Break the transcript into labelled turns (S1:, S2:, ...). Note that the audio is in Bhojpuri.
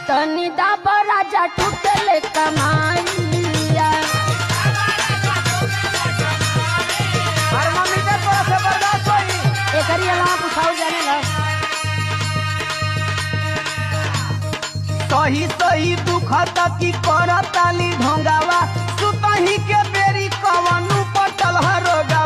S1: तनी दाब राजा टूटले कमाइया।
S2: अरे मम्मी के तोरा से बर्दाश्त होई
S1: एकरी अलावा कुछ और जाने ला।
S2: सही सही दुखत की करताली ढोंगावा सुतही के बेरी कवनु पटल हरोगा